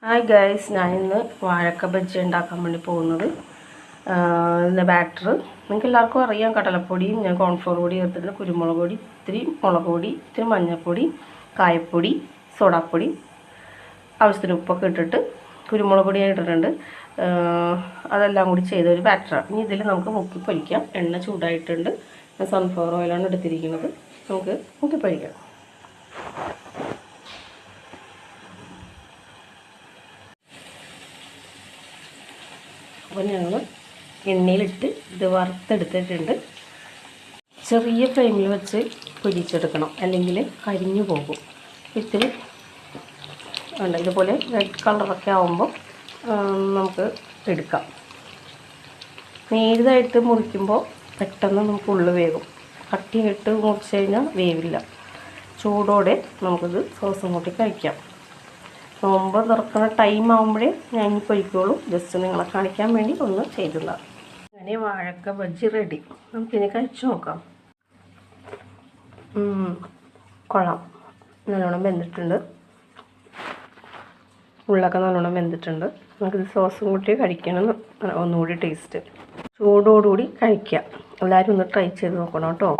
Hi guys, ഞാനിന്ന് വാഴക്ക ബജ്ജി ഉണ്ടാക്കാൻ വേണ്ടി പോകുന്നത്. ഇതിൻ്റെ ബാറ്റർ നിങ്ങൾക്ക് എല്ലാവർക്കും അറിയാം. കടലപ്പൊടിയും ഞാൻ കോൺഫ്ലോർ പൊടി ചേർത്തിട്ടുണ്ട്, കുരുമുളക് പൊടി, ഇത്തിരി മുളക് പൊടി, ഇത്തിരി മഞ്ഞൾപ്പൊടി, കായപ്പൊടി, സോഡാപ്പൊടി, ആവശ്യത്തിന് ഉപ്പൊക്കെ ഇട്ടിട്ട് കുരുമുളക് പൊടി ഞാൻ ഇട്ടിട്ടുണ്ട്. അതെല്ലാം കൂടി ചെയ്തൊരു ബാറ്ററാണ്. ഇനി ഇതിൽ നമുക്ക് മുക്കി പൊരിക്കാം. എണ്ണ ചൂടായിട്ടുണ്ട്. ഞാൻ സൺഫ്ലവർ ഓയിലാണ് എടുത്തിരിക്കുന്നത്. നമുക്ക് മുക്കി പൊരിക്കാം. അപ്പോൾ ഞങ്ങൾ എണ്ണയിലിട്ട് ഇത് വറുത്തെടുത്തിട്ടുണ്ട്. ചെറിയ ഫ്ലെയിമിൽ വെച്ച് പൊരിച്ചെടുക്കണം, അല്ലെങ്കിൽ കരിഞ്ഞു പോകും. ഇത്തിരി ഉണ്ട് ഇതുപോലെ റെഡ് കളറൊക്കെ ആകുമ്പോൾ നമുക്ക് എടുക്കാം. നേരിതായിട്ട് മുറിക്കുമ്പോൾ പെട്ടെന്ന് നമുക്ക് ഉള്ളു വേകും. കട്ടിയിട്ട് മുറിച്ച് കഴിഞ്ഞാൽ വേവില്ല. ചൂടോടെ നമുക്കിത് സോസും കൂട്ടി കഴിക്കാം. നോമ്പ് തുറക്കുന്ന ടൈം ആകുമ്പോഴേ ഞാൻ ഇനി പൊരിക്കുള്ളൂ. ജസ്റ്റ് നിങ്ങളെ കാണിക്കാൻ വേണ്ടി ഒന്ന് ചെയ്തതാണ്. അങ്ങനെ വാഴക്ക ബജ്ജി റെഡി. നമുക്കിനി കഴിച്ചു നോക്കാം. കൊള്ളാം, നല്ലോണം വെന്തിട്ടുണ്ട്. ഉള്ളൊക്കെ നല്ലോണം വെന്തിട്ടുണ്ട്. നമുക്കിത് സോസും കൂട്ടി കഴിക്കണം, ഒന്നുകൂടി ടേസ്റ്റ്. ചൂടോടുകൂടി കഴിക്കാം. എല്ലാവരും ഒന്ന് ട്രൈ ചെയ്ത് നോക്കണം കേട്ടോ.